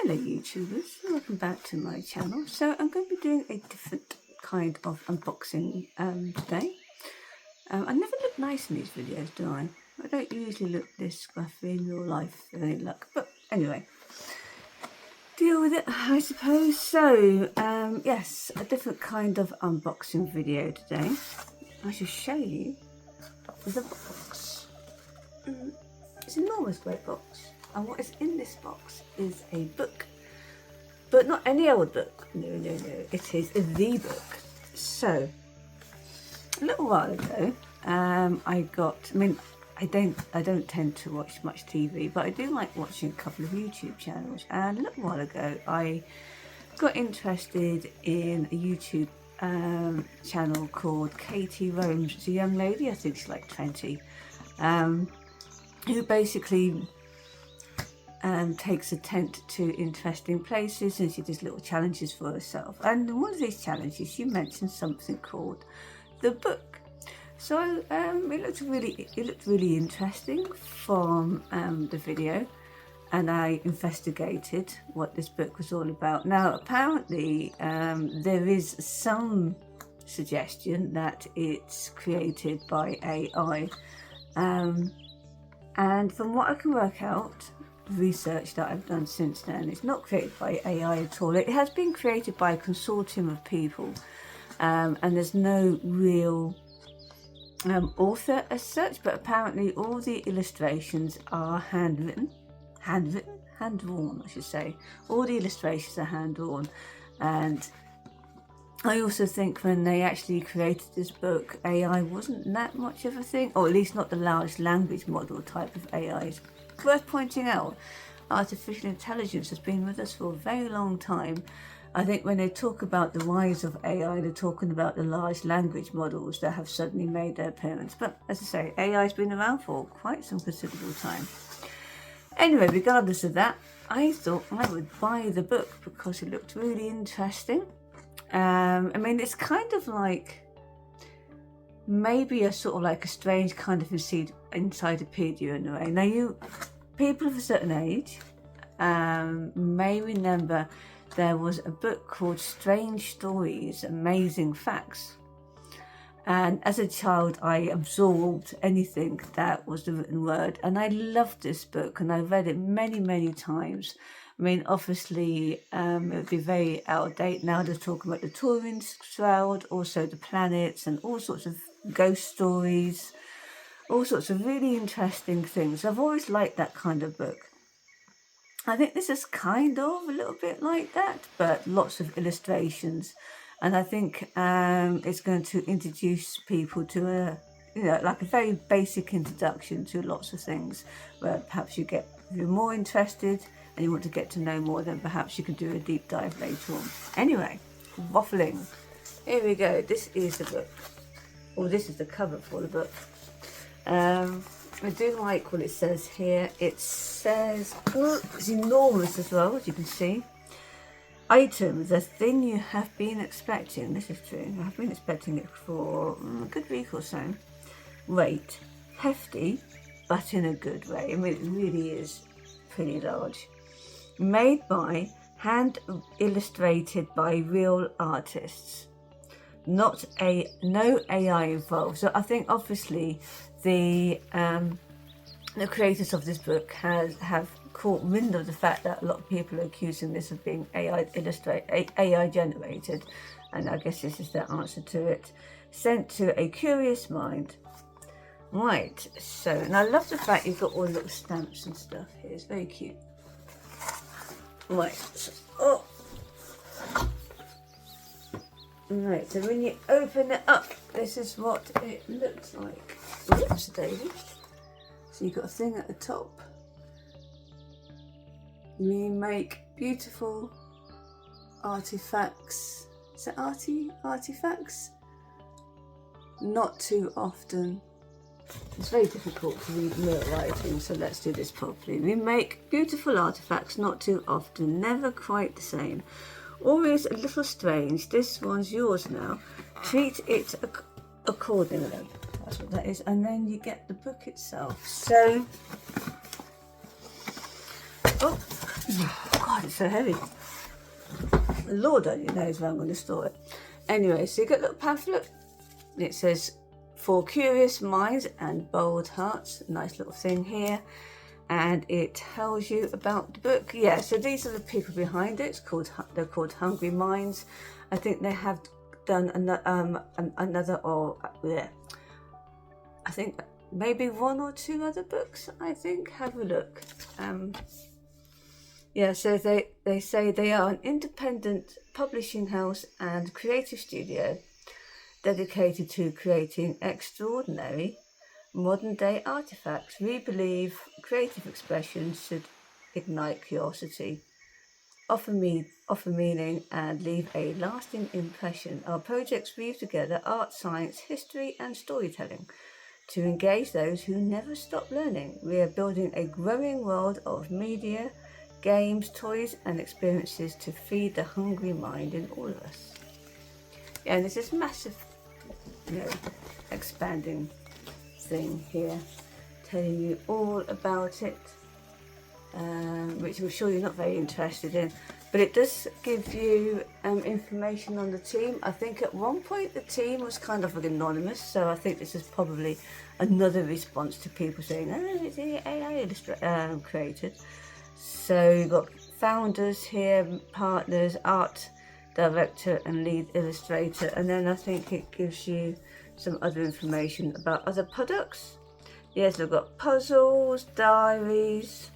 Hello YouTubers, welcome back to my channel. So I'm going to be doing a different kind of unboxing today. I never look nice in these videos, do I? I don't usually look this scruffy in real life with any luck, but anyway, deal with it I suppose. So yes, a different kind of unboxing video today. I shall show you the box. It's an enormous great box. And what is in this box is a book, but not any old book. No, it is the book. So, a little while ago, I don't tend to watch much TV, but I do like watching a couple of YouTube channels. And a little while ago, I got interested in a YouTube channel called Katie Roams. It's a young lady, I think she's like 20, who basically takes a tent to interesting places, and she does little challenges for herself. And in one of these challenges, she mentioned something called the book. So it looked really interesting from the video, and I investigated what this book was all about. Now, apparently, there is some suggestion that it's created by AI, and from what I can work out, research that I've done since then, it's not created by AI at all. It has been created by a consortium of people, and there's no real author as such, but apparently all the illustrations are hand-drawn, I should say. All the illustrations are hand-drawn, and I also think when they actually created this book, AI wasn't that much of a thing, or at least not the large language model type of AI. It's worth pointing out, artificial intelligence has been with us for a very long time. I think when they talk about the rise of AI, they're talking about the large language models that have suddenly made their appearance. But as I say, AI has been around for quite some considerable time. Anyway, regardless of that, I thought I would buy the book because it looked really interesting. I mean, it's kind of like maybe a sort of like a strange kind of encyclopedia in a way. Now, people of a certain age may remember there was a book called Strange Stories, Amazing Facts. And as a child, I absorbed anything that was the written word. And I loved this book, and I read it many, many times. I mean, obviously, it would be very out of date now. They're talking about the Turing Shroud, also the planets, and all sorts of ghost stories, all sorts of really interesting things. I've always liked that kind of book. I think this is kind of a little bit like that, but lots of illustrations. And I think it's going to introduce people to like a very basic introduction to lots of things, where perhaps if you're more interested and you want to get to know more, then perhaps you can do a deep dive later on. Anyway, waffling. Here we go. This is the book. Or this is the cover for the book. I do like what it says here. It says, it's enormous as well, as you can see. Item, the thing you have been expecting. This is true. I've been expecting it for a good week or so. Weight, hefty, but in a good way. I mean, it really is pretty large. Made by, hand illustrated by real artists. No AI involved. So I think obviously the creators of this book have caught wind of the fact that a lot of people are accusing this of being AI generated, and I guess this is their answer to it. Sent to a curious mind. Right, so, and I love the fact you've got all the little stamps and stuff here. It's very cute. Right, so, right, so when you open it up, this is what it looks like. Oops, David. So you've got a thing at the top. We make beautiful artifacts. Is it artifacts? Not too often. It's very difficult to read mere writing, so let's do this properly. We make beautiful artifacts not too often, never quite the same. Always a little strange. This one's yours now. Treat it accordingly. That's what that is. And then you get the book itself. So, God, it's so heavy. The Lord only knows where I'm going to store it. Anyway, so you get a little pamphlet. It says, "For curious minds and bold hearts." Nice little thing here. And it tells you about the book. Yeah, so these are the people behind it. They're called Hungry Minds. I think they have done another, or yeah, I think maybe one or two other books. I think. Have a look. Yeah, so they say they are an independent publishing house and creative studio dedicated to creating extraordinary modern-day artifacts. We believe creative expression should ignite curiosity, offer meaning, and leave a lasting impression. Our projects weave together art, science, history, and storytelling to engage those who never stop learning. We are building a growing world of media, games, toys, and experiences to feed the hungry mind in all of us. Yeah, and there's this massive, expanding thing here telling you all about it, which I'm sure you're not very interested in, but it does give you information on the team. I think at one point the team was kind of like anonymous, so I think this is probably another response to people saying, "Oh, it's AI created." So you've got founders here, partners, art director and lead illustrator, and then I think it gives you some other information about other products. Yes, we've got puzzles, diaries,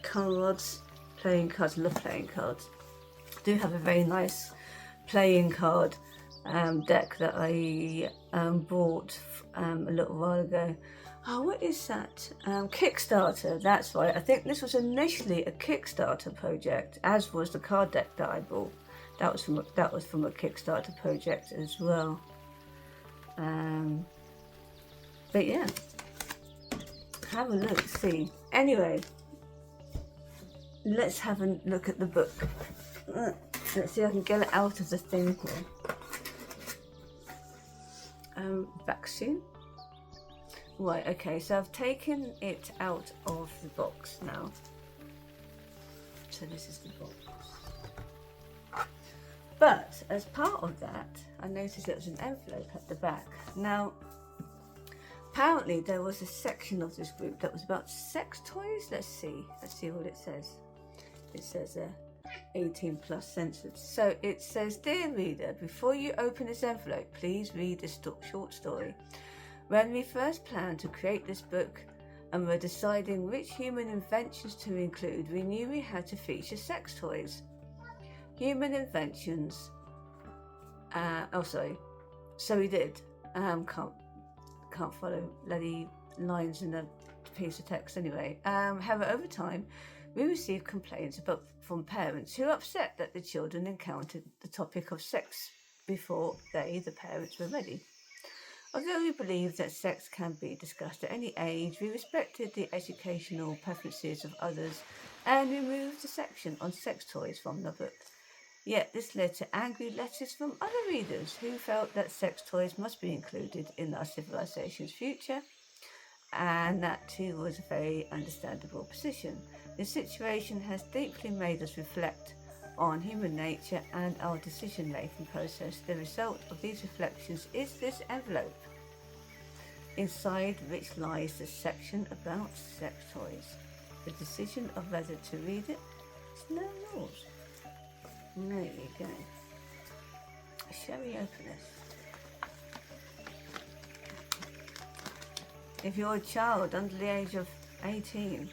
cards, playing cards. I love playing cards. I do have a very nice playing card deck that I bought a little while ago. Oh, what is that? Kickstarter, that's right. I think this was initially a Kickstarter project, as was the card deck that I bought. That was from a Kickstarter project as well. But yeah, have a look, see. Anyway, let's have a look at the book. Let's see if I can get it out of the thing here. Vaccine. Right, okay, so I've taken it out of the box now. So this is the box. But as part of that, I noticed there was an envelope at the back. Now, apparently there was a section of this group that was about sex toys. Let's see what it says. It says 18 plus censored. So it says, "Dear reader, before you open this envelope, please read this short story. When we first planned to create this book and were deciding which human inventions to include, we knew we had to feature sex toys. Human inventions. So we did. Can't follow bloody lines in a piece of text anyway. However, over time, we received complaints from parents who were upset that the children encountered the topic of sex before the parents, were ready. Although we believe that sex can be discussed at any age, we respected the educational preferences of others and removed the section on sex toys from the book. Yet this led to angry letters from other readers who felt that sex toys must be included in our civilization's future, and that too was a very understandable position. The situation has deeply made us reflect on human nature and our decision-making process. The result of these reflections is this envelope, inside which lies the section about sex toys. The decision of whether to read it is no yours." There you go. Shall we open this? If you're a child under the age of 18,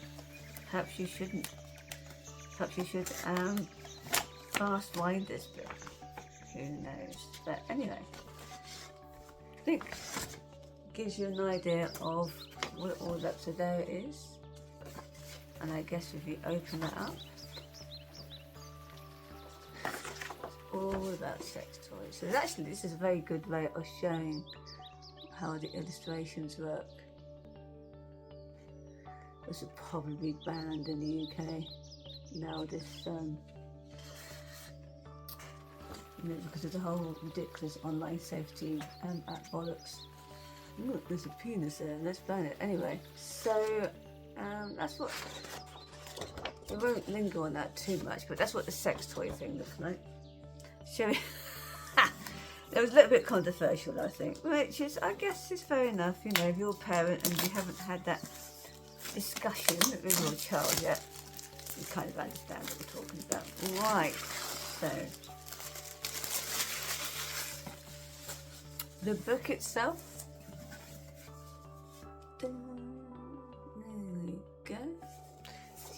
perhaps you shouldn't. Perhaps you should fast wind this bit. Who knows? But anyway, I think it gives you an idea of what it all is up. So there it is. And I guess if you open that up, all about sex toys. So actually this is a very good way of showing how the illustrations work. This would probably be banned in the UK now, this because of the whole ridiculous online safety act bollocks. Look, there's a penis there, let's ban it. Anyway, so that's what you won't linger on that too much, but that's what the sex toy thing looks like. Shall we? It was a little bit controversial, I think, which is, I guess, is fair enough. You know, if you're a parent and you haven't had that discussion with your child yet, you kind of understand what we're talking about. Right, so the book itself. There we go.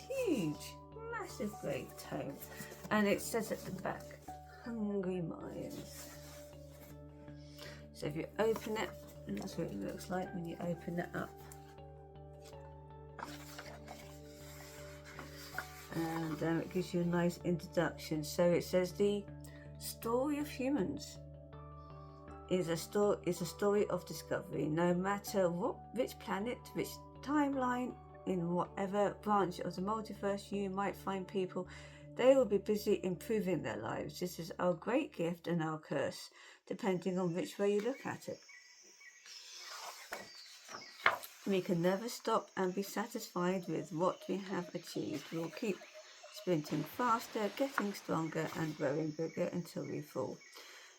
Huge, massive, great tome, and it says at the back, "Hungry Minds." So if you open it, and that's what it looks like when you open it up. And it gives you a nice introduction. So it says the story of humans is a story of discovery. No matter which planet, which timeline, in whatever branch of the multiverse you might find people, they will be busy improving their lives. This is our great gift and our curse, depending on which way you look at it. We can never stop and be satisfied with what we have achieved. We'll keep sprinting faster, getting stronger and growing bigger until we fall.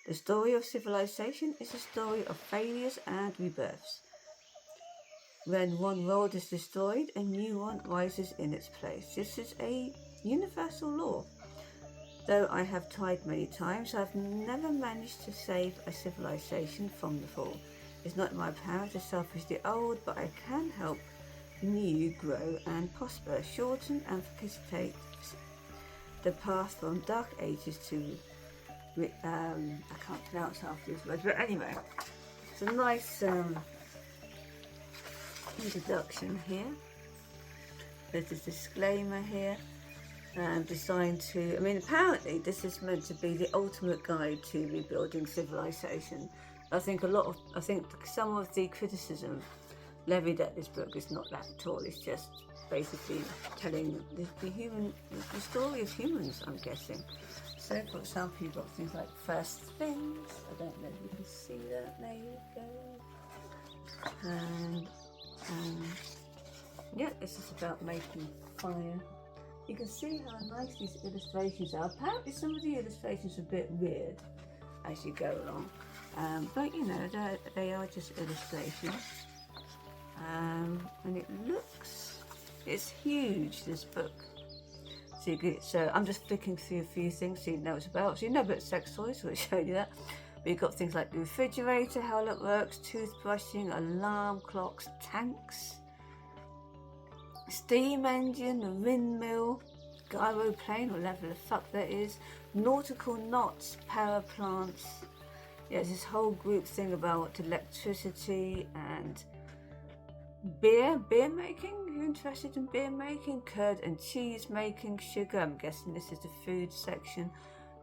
The story of civilization is a story of failures and rebirths. When one world is destroyed, a new one rises in its place. This is a universal law. Though I have tried many times, I've never managed to save a civilization from the fall. It's not in my power to salvage the old, but I can help new grow and prosper, shorten and facilitate the path from dark ages to, I can't pronounce half these words, but anyway, it's a nice introduction here. There's a disclaimer here. Designed to, I mean, apparently this is meant to be the ultimate guide to rebuilding civilization. I think some of the criticism levied at this book is not that at all. It's just basically telling the story of humans, I'm guessing. So, for example, you've got things like first things. I don't know if you can see that. There you go. And yeah, this is about making fire. You can see how nice these illustrations are. Apparently some of the illustrations are a bit weird as you go along. But you know, they are just illustrations. And it's huge, this book. So I'm just flicking through a few things so you know what it's about. So you know about sex toys, so I showed you that. But you've got things like the refrigerator, how it works, toothbrushing, alarm clocks, tanks, steam engine, a windmill, gyroplane, whatever the fuck that is, nautical knots, power plants. Yeah, there's this whole group thing about electricity and beer making. If you're interested in beer making, curd and cheese making, sugar, I'm guessing this is the food section,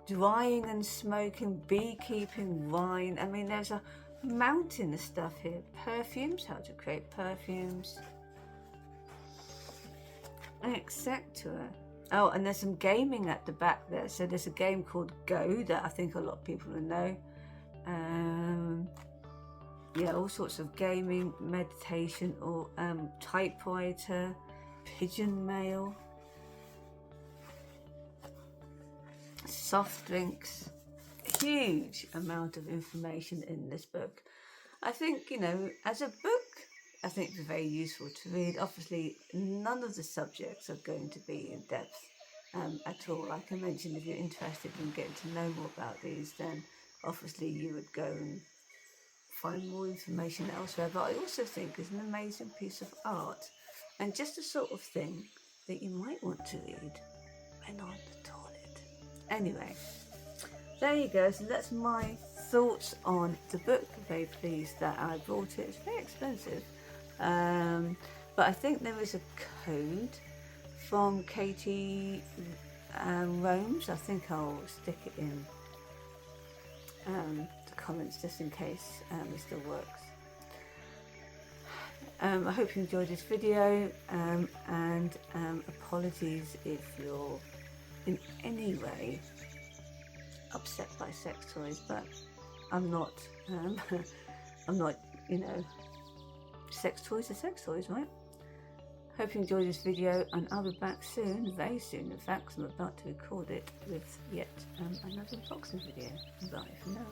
drying and smoking, beekeeping, wine. I mean, there's a mountain of stuff here. Perfumes, how to create perfumes, etc. Oh, and there's some gaming at the back there. So there's a game called Go that I think a lot of people will know. Yeah, all sorts of gaming, meditation, or typewriter, pigeon mail, soft drinks. Huge amount of information in this book. I think, you know, as a book, I think it's very useful to read. Obviously, none of the subjects are going to be in depth at all. Like I mentioned, if you're interested in getting to know more about these, then obviously you would go and find more information elsewhere. But I also think it's an amazing piece of art and just the sort of thing that you might want to read when on the toilet. Anyway, there you go. So that's my thoughts on the book. Very pleased that I bought it. It's very expensive. But I think there is a code from Katie Rome's. I think I'll stick it in the comments just in case it still works. I hope you enjoyed this video, and apologies if you're in any way upset by sex toys, but I'm not. I'm not, you know. Sex toys are sex toys, right? Hope you enjoyed this video, and I'll be back soon, very soon in fact, 'cause I'm about to record it with yet another unboxing video. Bye for now.